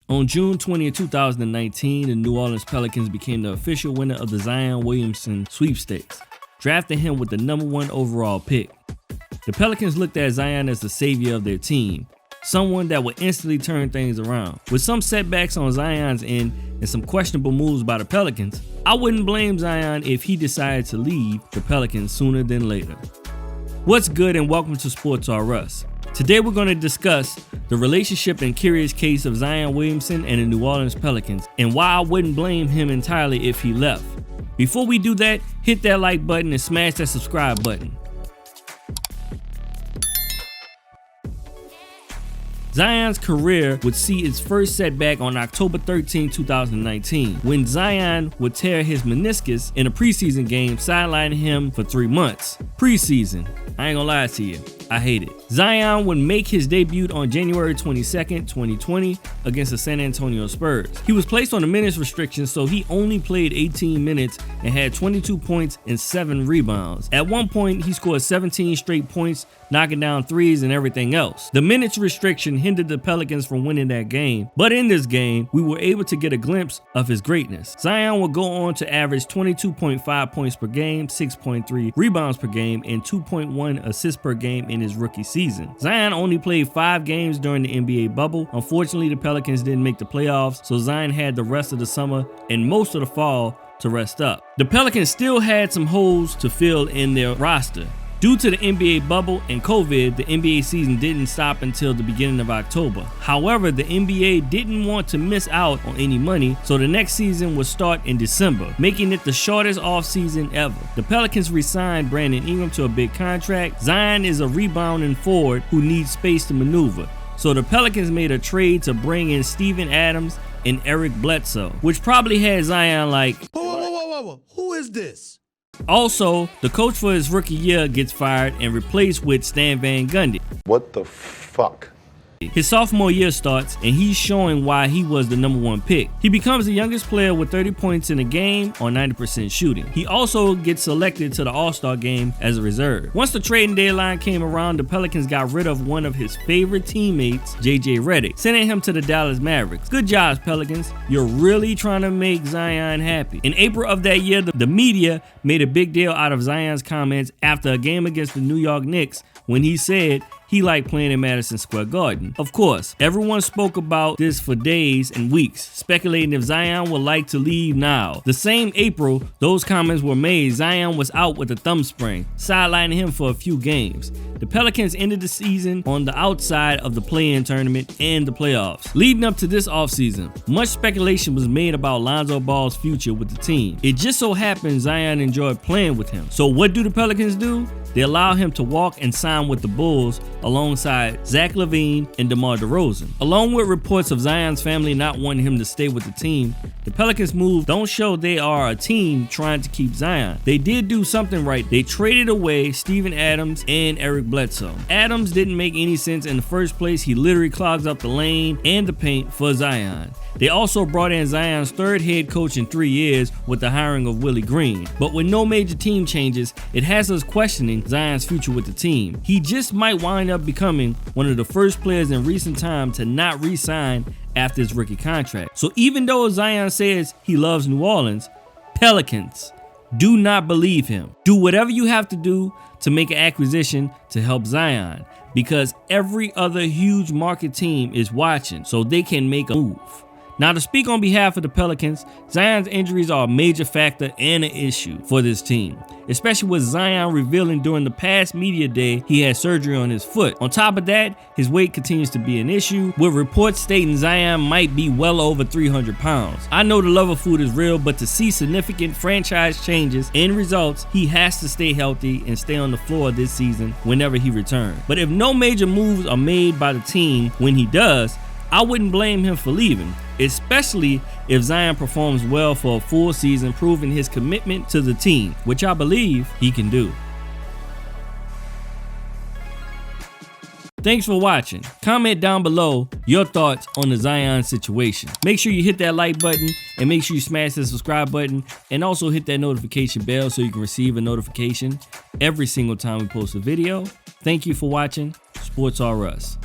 On June 20, 2019, the New Orleans Pelicans became the official winner of the Zion Williamson sweepstakes, drafting him with the #1 overall pick. The Pelicans looked at Zion as the savior of their team, someone that would instantly turn things around. With some setbacks on Zion's end and some questionable moves by the Pelicans, I wouldn't blame Zion if he decided to leave the Pelicans sooner than later. What's good, and welcome to Sports R Us. Today we're going to discuss the relationship and curious case of Zion Williamson and the New Orleans Pelicans, and why I wouldn't blame him entirely if he left. Before we do that, hit that like button and smash that subscribe button. Zion's career would see its first setback on October 13, 2019, when Zion would tear his meniscus in a preseason game, sidelining him for 3 months. Preseason, I ain't gonna lie to you, I hate it. Zion would make his debut on January 22nd, 2020 against the San Antonio Spurs. He was placed on a minutes restriction, so he only played 18 minutes and had 22 points and 7 rebounds. At one point, he scored 17 straight points, knocking down threes and everything else. The minutes restriction hindered the Pelicans from winning that game, but in this game, we were able to get a glimpse of his greatness. Zion would go on to average 22.5 points per game, 6.3 rebounds per game, and 2.1 assists per game in his rookie season. Zion only played 5 games during the NBA bubble. Unfortunately, the Pelicans didn't make the playoffs, so Zion had the rest of the summer and most of the fall to rest up. The Pelicans still had some holes to fill in their roster. Due to the NBA bubble and COVID, the NBA season didn't stop until the beginning of October. However, the NBA didn't want to miss out on any money, so the next season would start in December, making it the shortest offseason ever. The Pelicans re-signed Brandon Ingram to a big contract. Zion is a rebounding forward who needs space to maneuver, so the Pelicans made a trade to bring in Steven Adams and Eric Bledsoe, which probably had Zion like, Whoa, who is this? Also, the coach for his rookie year gets fired and replaced with Stan Van Gundy. What the fuck? His sophomore year starts, and he's showing why he was the #1 pick. He becomes the youngest player with 30 points in a game on 90% shooting. He also gets selected to the All-Star game as a reserve. Once the trading deadline came around, the Pelicans got rid of one of his favorite teammates, JJ Redick, sending him to the Dallas Mavericks. Good job, Pelicans. You're really trying to make Zion happy. In April of that year, the media made a big deal out of Zion's comments after a game against the New York Knicks when he said he liked playing in Madison Square Garden. Of course, everyone spoke about this for days and weeks, speculating if Zion would like to leave now. The same April those comments were made, Zion was out with a thumb sprain, sidelining him for a few games. The Pelicans ended the season on the outside of the play-in tournament and the playoffs. Leading up to this offseason, much speculation was made about Lonzo Ball's future with the team. It just so happened Zion enjoyed playing with him. So what do the Pelicans do? They allow him to walk and sign with the Bulls alongside Zach LaVine and DeMar DeRozan. Along with reports of Zion's family not wanting him to stay with the team, the Pelicans' move don't show they are a team trying to keep Zion. They did do something right. They traded away Steven Adams and Eric Bledsoe. Adams didn't make any sense in the first place. He literally clogs up the lane and the paint for Zion. They also brought in Zion's third head coach in 3 years with the hiring of Willie Green. But with no major team changes, it has us questioning Zion's future with the team. He just might wind up becoming one of the first players in recent time to not re-sign after his rookie contract. So even though Zion says he loves New Orleans, Pelicans, do not believe him. Do whatever you have to do to make an acquisition to help Zion, because every other huge market team is watching so they can make a move. Now, to speak on behalf of the Pelicans, Zion's injuries are a major factor and an issue for this team, especially with Zion revealing during the past media day he had surgery on his foot. On top of that, his weight continues to be an issue, with reports stating Zion might be well over 300 pounds. I know the love of food is real, but to see significant franchise changes and results, he has to stay healthy and stay on the floor this season whenever he returns. But if no major moves are made by the team when he does, I wouldn't blame him for leaving, especially if Zion performs well for a full season, proving his commitment to the team, which I believe he can do. Thanks for watching. Comment down below your thoughts on the Zion situation. Make sure you hit that like button and make sure you smash the subscribe button, and also hit that notification bell so you can receive a notification every single time we post a video. Thank you for watching Sports R Us.